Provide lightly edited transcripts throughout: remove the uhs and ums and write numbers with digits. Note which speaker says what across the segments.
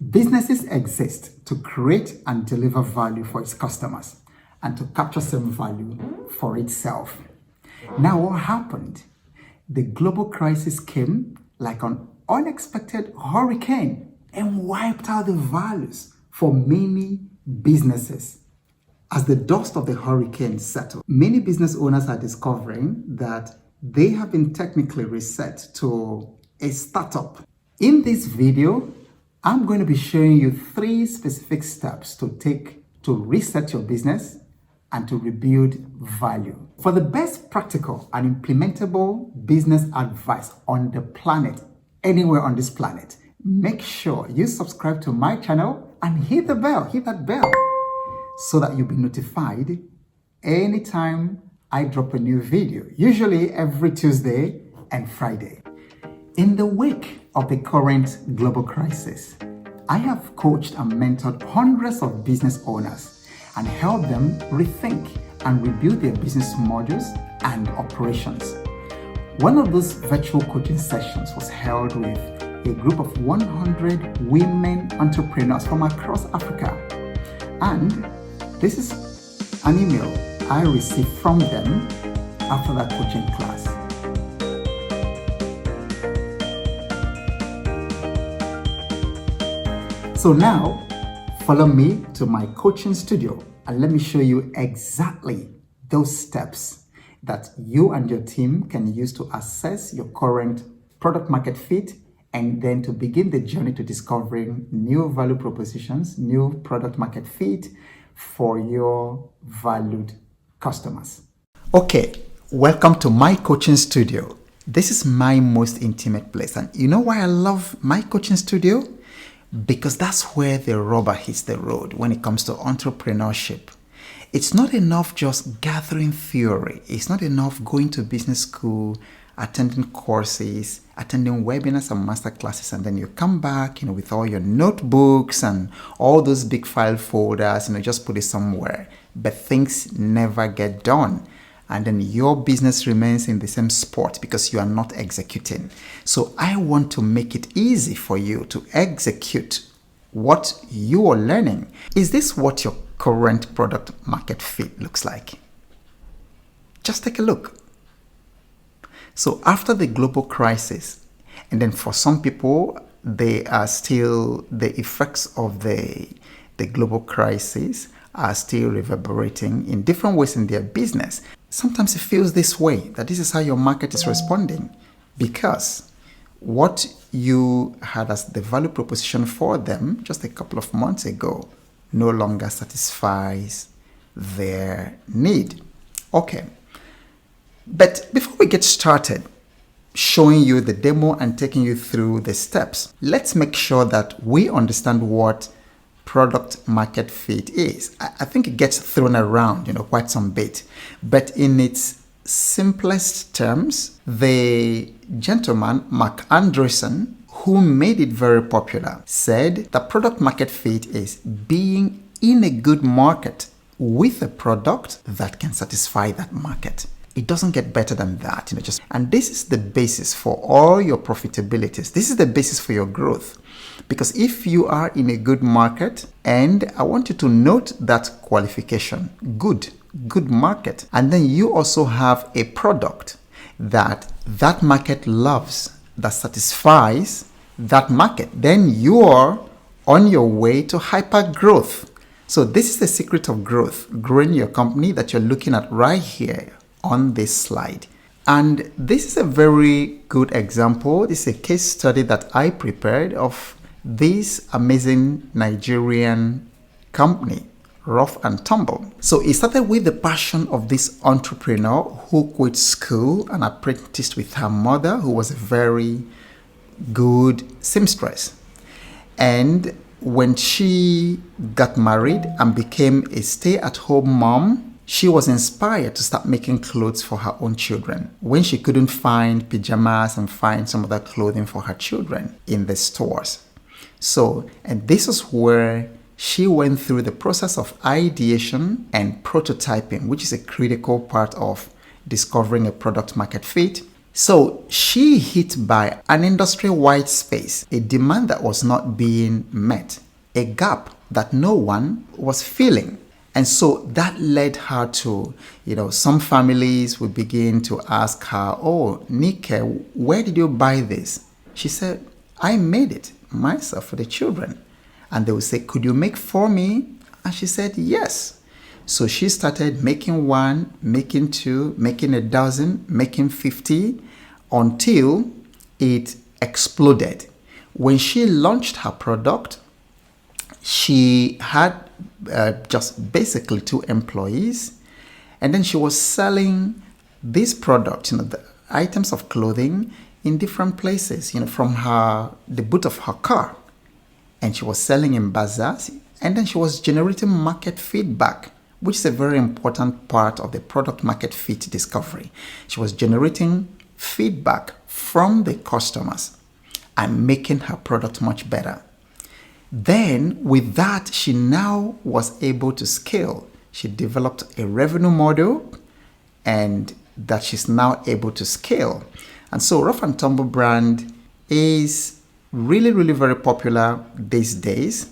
Speaker 1: Businesses exist to create and deliver value for its customers and to capture some value for itself. Now, what happened? The global crisis came like an unexpected hurricane and wiped out the values for many businesses. As the dust of the hurricane settled, many business owners are discovering that they have been technically reset to a startup. In this video, I'm going to be showing you 3 specific steps to take to reset your business and to rebuild value. For the best practical and implementable business advice on the planet, anywhere on this planet, make sure you subscribe to my channel and hit that bell, so that you'll be notified anytime I drop a new video, usually every Tuesday and Friday. In the wake of the current global crisis, I have coached and mentored hundreds of business owners and helped them rethink and rebuild their business models and operations. One of those virtual coaching sessions was held with a group of 100 women entrepreneurs from across Africa. And this is an email I received from them after that coaching class. So now, follow me to my coaching studio and let me show you exactly those steps that you and your team can use to assess your current product market fit and then to begin the journey to discovering new value propositions, new product market fit for your valued customers. Okay, welcome to my coaching studio. This is my most intimate place. And you know why I love my coaching studio? Because that's where the rubber hits the road when it comes to entrepreneurship. It's not enough just gathering theory. It's not enough going to business school, attending courses, attending webinars and master classes, and then you come back, with all your notebooks and all those big file folders, just put it somewhere. But things never get done. And then your business remains in the same spot because you are not executing. So I want to make it easy for you to execute what you are learning. Is this what your current product market fit looks like? Just take a look. So after the global crisis, and then for some people, they are still, the effects of the global crisis are still reverberating in different ways in their business. Sometimes it feels this way, that this is how your market is responding, because what you had as the value proposition for them just a couple of months ago no longer satisfies their need. Okay. But before we get started showing you the demo and taking you through the steps, let's make sure that we understand what product market fit is. I think it gets thrown around, quite some bit. But in its simplest terms, the gentleman, Marc Andressen, who made it very popular, said that product market fit is being in a good market with a product that can satisfy that market. It doesn't get better than that, and this is the basis for all your profitabilities. This is the basis for your growth. Because if you are in a good market, and I want you to note that qualification, good market, and then you also have a product that market loves, that satisfies that market, then you are on your way to hyper growth. So this is the secret of growth, growing your company that you're looking at right here on this slide. And this is a very good example. This is a case study that I prepared of this amazing Nigerian company, Ruff and Tumble. So it started with the passion of this entrepreneur who quit school and apprenticed with her mother, who was a very good seamstress. And when she got married and became a stay-at-home mom, she was inspired to start making clothes for her own children when she couldn't find pajamas and find some other clothing for her children in the stores. So, and this is where she went through the process of ideation and prototyping, which is a critical part of discovering a product market fit. So she hit by an industry-wide space, a demand that was not being met, a gap that no one was filling. And so that led her to, some families would begin to ask her, "Oh, Nike, where did you buy this?" She said, "I made it myself for the children." And they would say, "Could you make for me?" And she said, "Yes." So she started making one, making two, making a dozen, making 50, until it exploded. When she launched her product, she had just basically 2 employees, and then she was selling this product, the items of clothing, in different places, from the boot of her car, and she was selling in bazaars, and then she was generating market feedback, which is a very important part of the product market fit discovery. She was generating feedback from the customers and making her product much better. Then with that, she now was able to scale. She developed a revenue model, and that she's now able to scale. And so Ruff and Tumble brand is really, really very popular these days.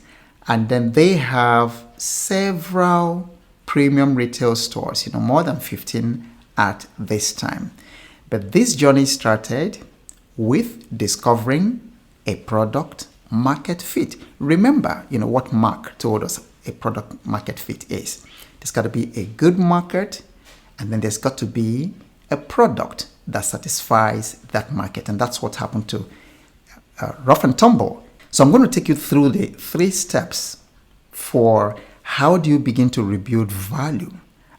Speaker 1: And then they have several premium retail stores, more than 15 at this time. But this journey started with discovering a product market fit. Remember, what Marc told us a product market fit is. There's got to be a good market, and then there's got to be a product that satisfies that market. And that's what happened to Ruff and Tumble. So I'm going to take you through the 3 steps for how do you begin to rebuild value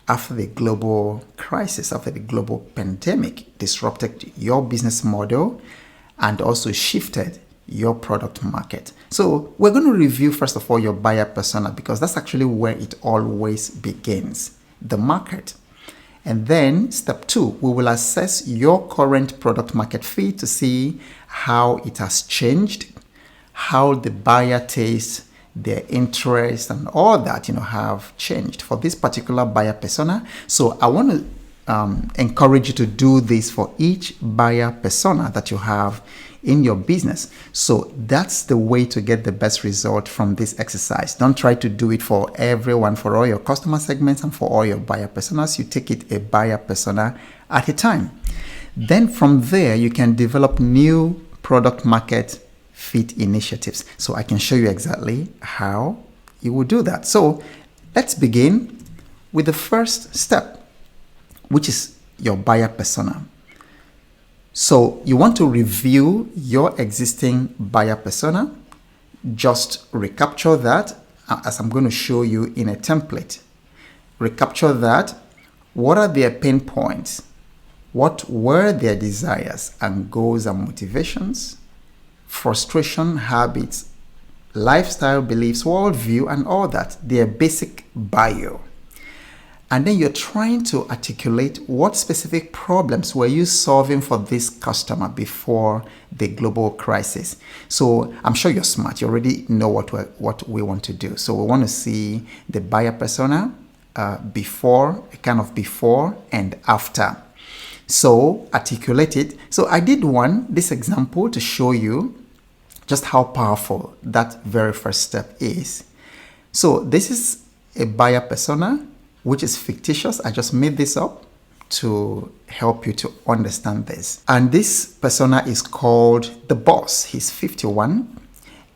Speaker 1: after the global crisis, after the global pandemic disrupted your business model and also shifted your product market. So we're going to review, first of all, your buyer persona, because that's actually where it always begins, the market. And then step 2, we will assess your current product market fit to see how it has changed, how the buyer tastes, their interest, and all that, have changed for this particular buyer persona. So I want to encourage you to do this for each buyer persona that you have in your business. So that's the way to get the best result from this exercise. Don't try to do it for everyone, for all your customer segments and for all your buyer personas. You take it a buyer persona at a time. Then from there, you can develop new product market fit initiatives. So I can show you exactly how you will do that. So let's begin with the first step, which is your buyer persona. So you want to review your existing buyer persona. Just recapture that as I'm going to show you in a template. Recapture that. What are their pain points? What were their desires and goals and motivations? Frustration, habits, lifestyle, beliefs, worldview, and all that. Their basic bio. And then you're trying to articulate what specific problems were you solving for this customer before the global crisis. So I'm sure you're smart. You already know what we want to do. So we want to see the buyer persona before and after. So articulate it. So I did this example to show you just how powerful that very first step is. So this is a buyer persona, which is fictitious. I just made this up to help you to understand this. And this persona is called the boss. He's 51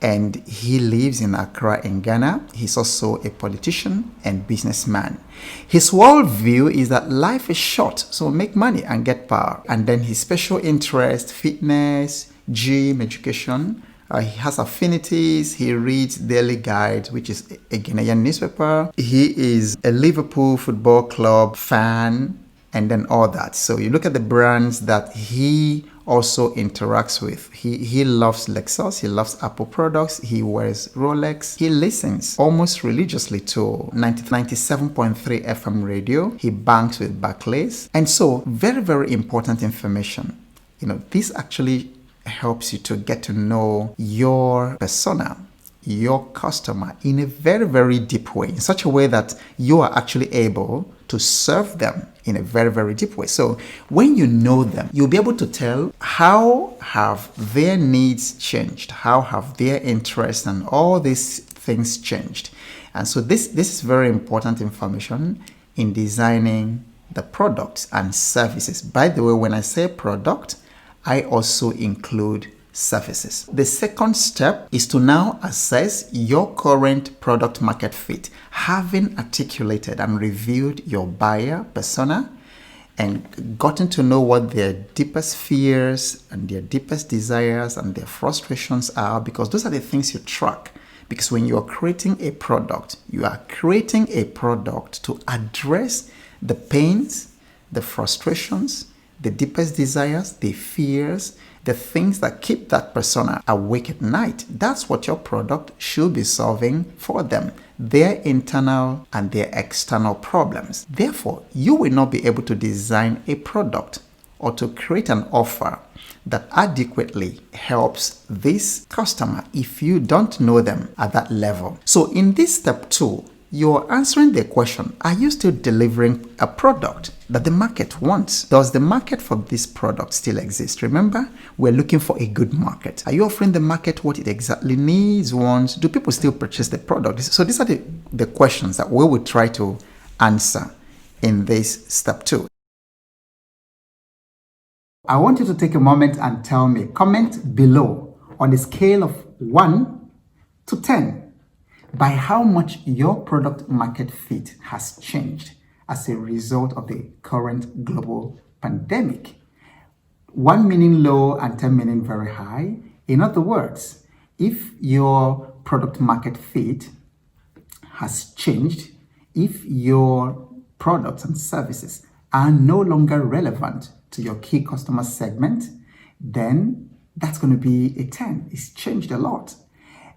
Speaker 1: and he lives in Accra in Ghana. He's also a politician and businessman. His worldview is that life is short, so make money and get power. And then his special interest, fitness, gym, education. He has affinities. He reads Daily Guide, which is a Ghanaian newspaper. He is a Liverpool Football Club fan, and then all that. So you look at the brands that he also interacts with. He loves Lexus. He loves Apple products. He wears Rolex. He listens almost religiously to 97.3 FM radio. He banks with Barclays. And so very, very important information. This actually helps you to get to know your persona, your customer in a very, very deep way, in such a way that you are actually able to serve them in a very, very deep way. So when you know them, you'll be able to tell how have their needs changed, how have their interests and all these things changed. And so this is very important information in designing the products and services. By the way, when I say product, I also include services. The second step is to now assess your current product market fit, having articulated and reviewed your buyer persona and gotten to know what their deepest fears and their deepest desires and their frustrations are, because those are the things you track. Because when you are creating a product, you are creating a product to address the pains, the frustrations, the deepest desires, the fears, the things that keep that persona awake at night. That's what your product should be solving for them, their internal and their external problems. Therefore, you will not be able to design a product or to create an offer that adequately helps this customer if you don't know them at that level. So in this step 2, you're answering the question, are you still delivering a product that the market wants? Does the market for this product still exist? Remember, we're looking for a good market. Are you offering the market what it exactly needs, wants? Do people still purchase the product? So these are the questions that we will try to answer in this step 2. I want you to take a moment and tell me, comment below on a scale of 1 to 10. By how much your product market fit has changed as a result of the current global pandemic. 1 meaning low and 10 meaning very high. In other words, if your product market fit has changed, if your products and services are no longer relevant to your key customer segment, then that's going to be a 10. It's changed a lot.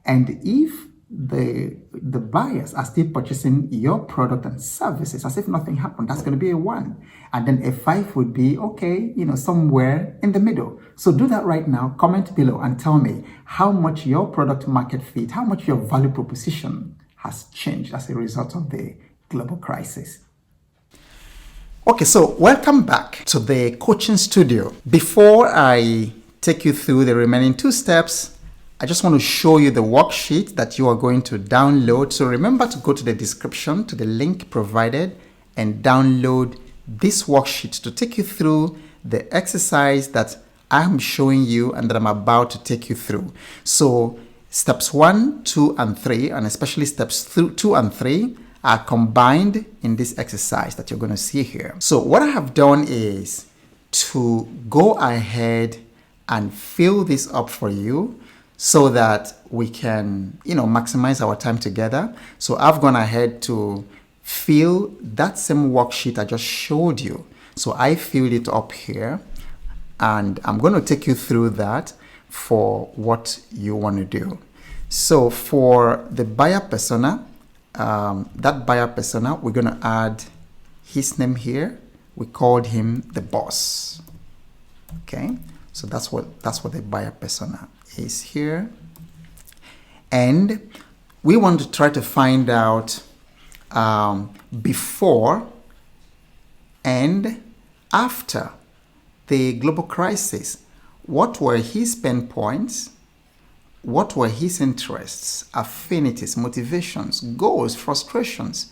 Speaker 1: And if the buyers are still purchasing your product and services as if nothing happened, that's going to be a 1. And then a 5 would be, okay, somewhere in the middle. So do that right now. Comment below and tell me how much your product market fit, how much your value proposition has changed as a result of the global crisis. Okay, so welcome back to the coaching studio. Before I take you through the remaining 2 steps, I just want to show you the worksheet that you are going to download. So remember to go to the description, to the link provided, and download this worksheet to take you through the exercise that I'm showing you and that I'm about to take you through. So steps 1, 2, and 3, and especially steps 2 and 3 are combined in this exercise that you're going to see here. So what I have done is to go ahead and fill this up for you so that we can, maximize our time together. So I've gone ahead to fill that same worksheet I just showed you. So I filled it up here, and I'm going to take you through that for what you want to do. So for the buyer persona, that buyer persona, we're going to add his name here. We called him the boss. Okay, so that's what the buyer persona is here. And we want to try to find out before and after the global crisis, what were his pain points, what were his interests, affinities, motivations, goals, frustrations,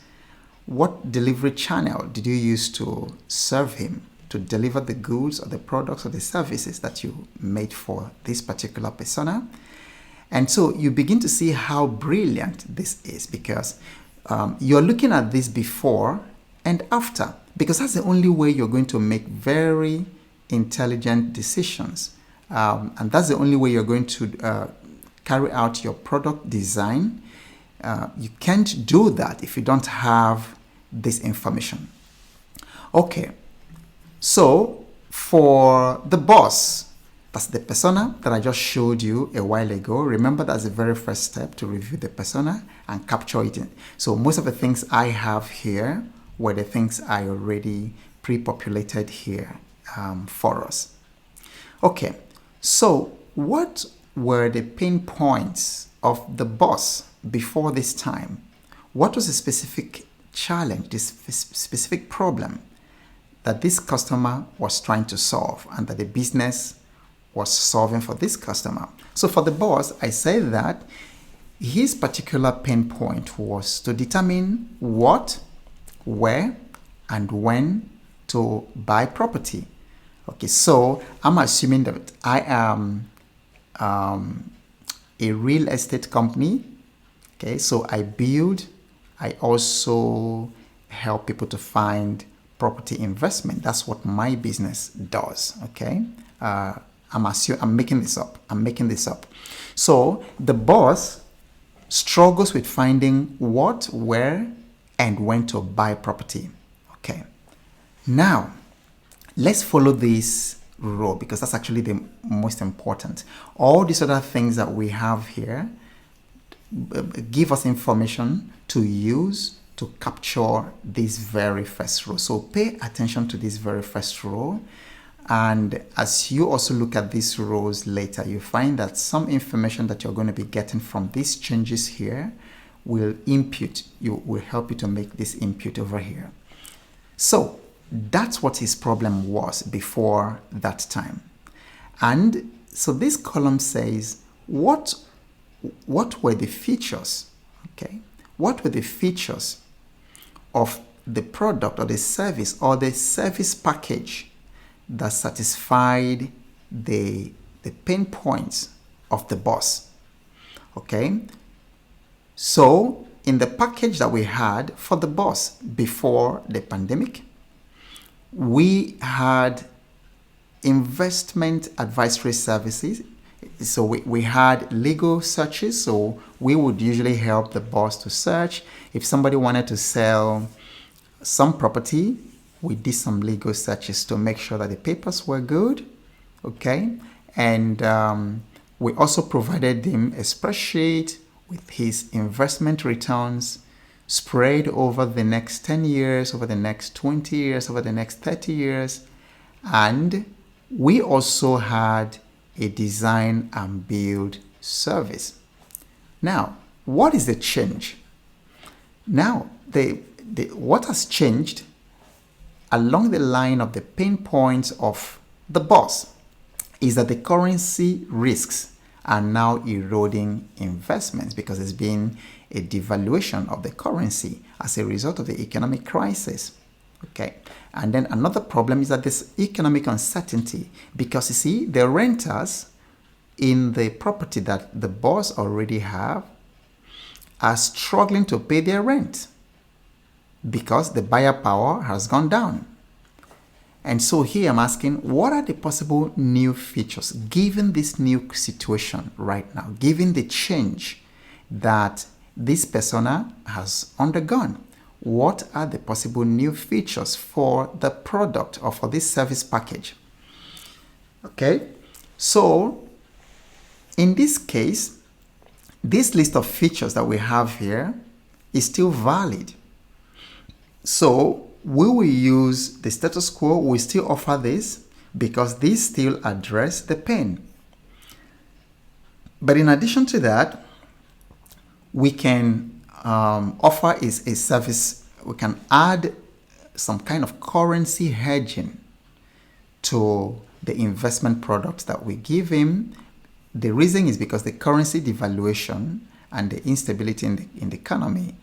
Speaker 1: what delivery channel did you use to serve him, to deliver the goods or the products or the services that you made for this particular persona. And so you begin to see how brilliant this is, because you're looking at this before and after, because that's the only way you're going to make very intelligent decisions. And that's the only way you're going to carry out your product design. You can't do that if you don't have this information. Okay. So for the boss, that's the persona that I just showed you a while ago. Remember, that's the very first step, to review the persona and capture it in. So most of the things I have here were the things I already pre-populated here for us. Okay, so what were the pain points of the boss before this time? What was the specific challenge, this specific problem that this customer was trying to solve and that the business was solving for this customer. So for the boss, I said that his particular pain point was to determine what, where, and when to buy property. Okay, so I'm assuming that I am a real estate company. Okay, so I also help people to find property investment. That's what my business does. Okay, I'm making this up. So the boss struggles with finding what, where, and when to buy property. Okay, now let's follow this rule because that's actually the most important. All these other things that we have here give us information to use to capture this very first rule. So pay attention to this very first rule. And as you also look at these rules later, you find that some information that you're going to be getting from these changes here will help you to make this input over here. So that's what his problem was before that time. And so this column says, what were the features, okay? What were the features of the product or the service package that satisfied the pain points of the boss, okay? So in the package that we had for the boss before the pandemic, we had investment advisory services. So we had legal searches. So we would usually help the boss to search. If somebody wanted to sell some property, we did some legal searches to make sure that the papers were good. Okay. And we also provided him a spreadsheet with his investment returns spread over the next 10 years, over the next 20 years, over the next 30 years. And we also had a design and build service. Now, what is the change? Now, what has changed along the line of the pain points of the boss is that the currency risks are now eroding investments because there's been a devaluation of the currency as a result of the economic crisis. Okay. And then another problem is that this economic uncertainty, because you see, the renters in the property that the boss already have are struggling to pay their rent because the buyer power has gone down. And so here I'm asking, what are the possible new features given this new situation right now, given the change that this persona has undergone? What are the possible new features for the product or for this service package? Okay, so in this case, this list of features that we have here is still valid. So we will use the status quo. We still offer this because these still address the pain. But in addition to that, we can offer is a service. We can add some kind of currency hedging to the investment products that we give him. The reason is because the currency devaluation and the instability in the economy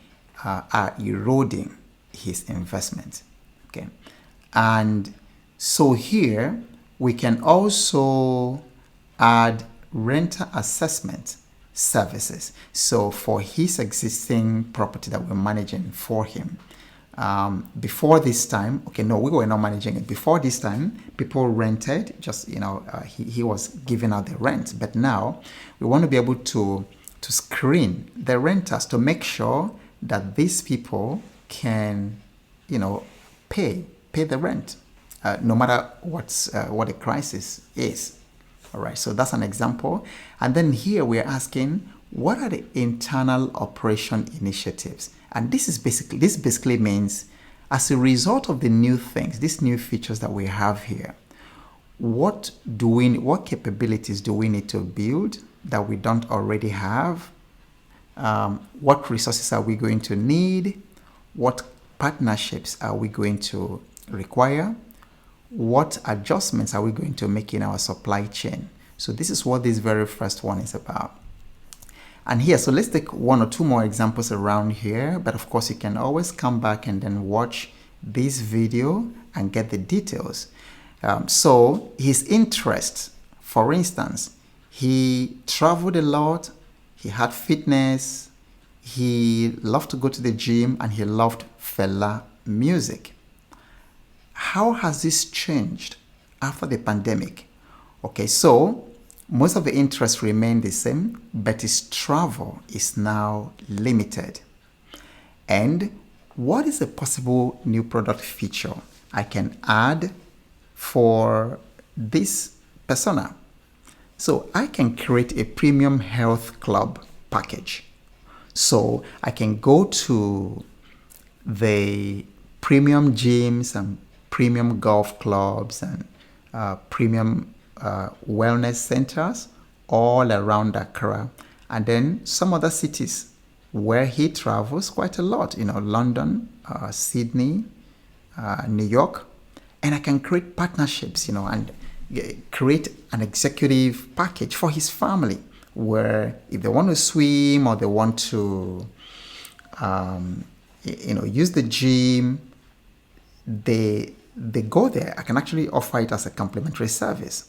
Speaker 1: are eroding his investment. Okay, and so here we can also add renter assessment services. So for his existing property that we're managing for him, before this time, we were not managing it. Before this time, people rented, just, he was giving out the rent. But now we want to be able to screen the renters to make sure that these people can, pay the rent, no matter what the crisis is. All right, so that's an example. And then here we're asking, what are the internal operation initiatives? And this basically means, as a result of the new things, these new features that we have here, what capabilities do we need to build that we don't already have? What resources are we going to need? What partnerships are we going to require? What adjustments are we going to make in our supply chain? So this is what this very first one is about. And here, so let's take one or two more examples around here, but of course you can always come back and then watch this video and get the details. So his interests, for instance, he traveled a lot, he had fitness, he loved to go to the gym, and he loved Fela music. How has this changed after the pandemic? Okay, so most of the interests remain the same, but his travel is now limited. And what is a possible new product feature I can add for this persona? So I can create a premium health club package. So I can go to the premium gyms and premium golf clubs and premium wellness centers all around Accra, and then some other cities where he travels quite a lot, London, Sydney, New York. And I can create partnerships, and create an executive package for his family, where if they want to swim or they want to use the gym, they go there. I can actually offer it as a complimentary service.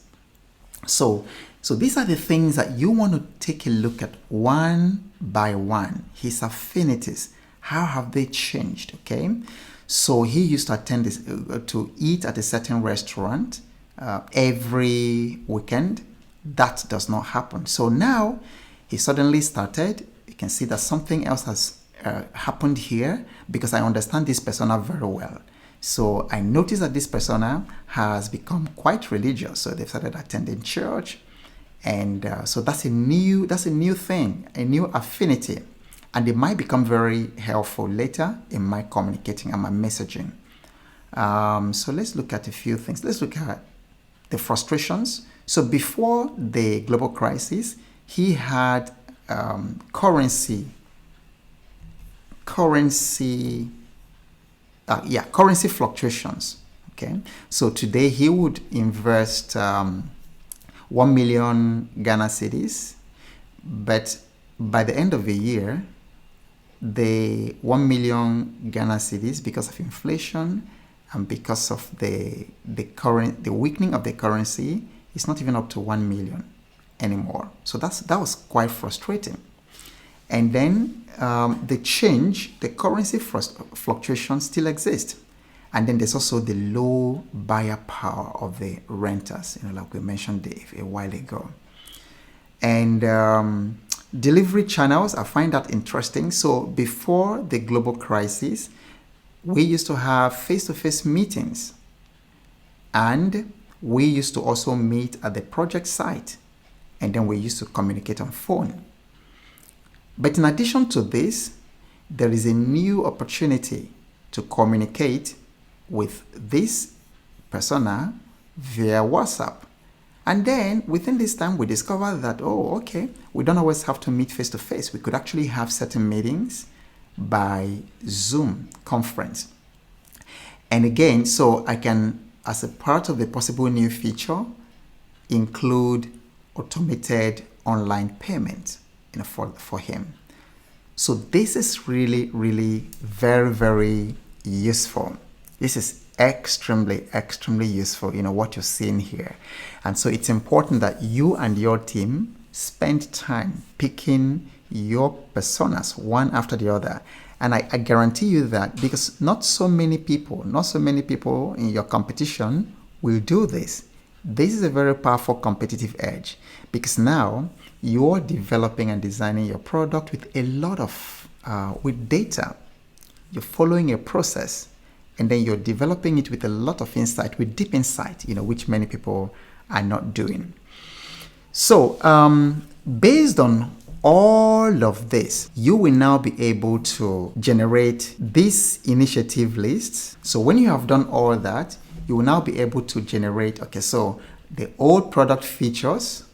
Speaker 1: So these are the things that you want to take a look at one by one. His affinities, how have they changed? Okay, so he used to attend this to eat at a certain restaurant every weekend. That does not happen. So now he suddenly started. You can see that something else has happened here, because I understand this persona very well. So I noticed that this persona has become quite religious. So they've started attending church. And so that's a new thing, a new affinity. And it might become very helpful later in my communicating and my messaging. So let's look at a few things. Let's look at the frustrations. So before the global crisis, he had currency fluctuations. Okay, so today he would invest 1 million Ghana cedis, but by the end of the year, the 1 million Ghana cedis, because of inflation and because of the weakening of the currency, is not even up to 1 million anymore. So that was quite frustrating. And then the currency fluctuations still exist. And then there's also the low buyer power of the renters, like we mentioned a while ago. And delivery channels, I find that interesting. So before the global crisis, we used to have face-to-face meetings. And we used to also meet at the project site. And then we used to communicate on phone. But in addition to this, there is a new opportunity to communicate with this persona via WhatsApp. And then within this time, we discovered that, we don't always have to meet face to face. We could actually have certain meetings by Zoom conference. And again, so I can, as a part of the possible new feature, include automated online payment for him. So this is really, really very, very useful. This is extremely, extremely useful, what you're seeing here. And so it's important that you and your team spend time picking your personas one after the other. And I guarantee you that, because not so many people in your competition will do this. This is a very powerful competitive edge, because now you're developing and designing your product with a lot of with data. You're following a process, and then you're developing it with a lot of insight, with deep insight, which many people are not doing. So based on all of this, you will now be able to generate this initiative list. So when you have done all that, you will now be able to generate, so the old product features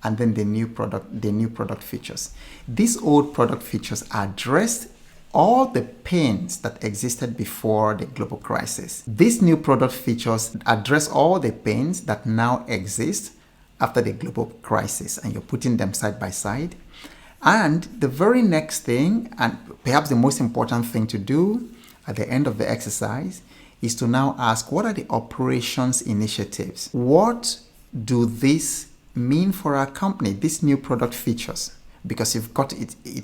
Speaker 1: and then the new product features. These old product features are addressed all the pains that existed before the global crisis. These new product features address all the pains that now exist after the global crisis, and you're putting them side by side. And the very next thing, and perhaps the most important thing to do at the end of the exercise, is to now ask, what are the operations initiatives? What do these mean for our company, these new product features? Because it's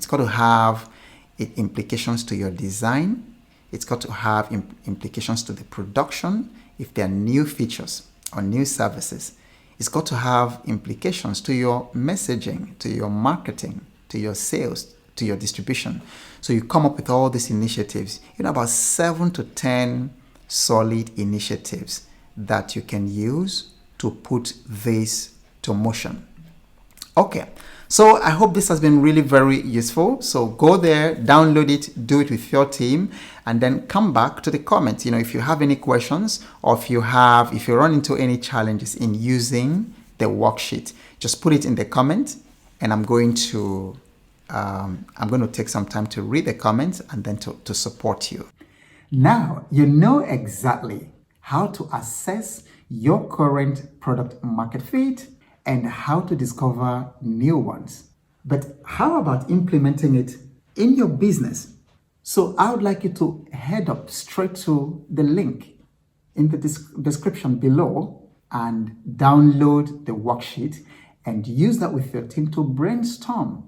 Speaker 1: got to have implications to your design. It's got to have implications to the production if there are new features or new services. It's got to have implications to your messaging, to your marketing, to your sales, to your distribution. So you come up with all these initiatives, about 7 to 10 solid initiatives that you can use to put this to motion. Okay, so I hope this has been really very useful. So go there, download it, do it with your team, and then come back to the comments. If you have any questions, or if you run into any challenges in using the worksheet, just put it in the comments, and I'm going to take some time to read the comments and then to support you. Now you know exactly how to assess your current product market fit and how to discover new ones. But how about implementing it in your business? So I would like you to head up straight to the link in the description below and download the worksheet and use that with your team to brainstorm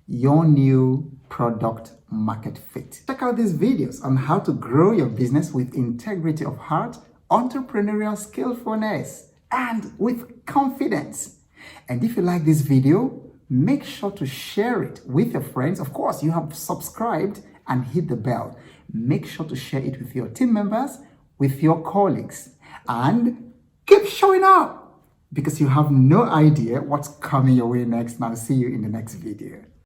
Speaker 1: your new product market fit. Check out these videos on how to grow your business with integrity of heart, entrepreneurial skillfulness, and with confidence. And if you like this video, make sure to share it with your friends. Of course, you have subscribed and hit the bell. Make sure to share it with your team members, with your colleagues, and keep showing up because you have no idea what's coming your way next. And I'll see you in the next video.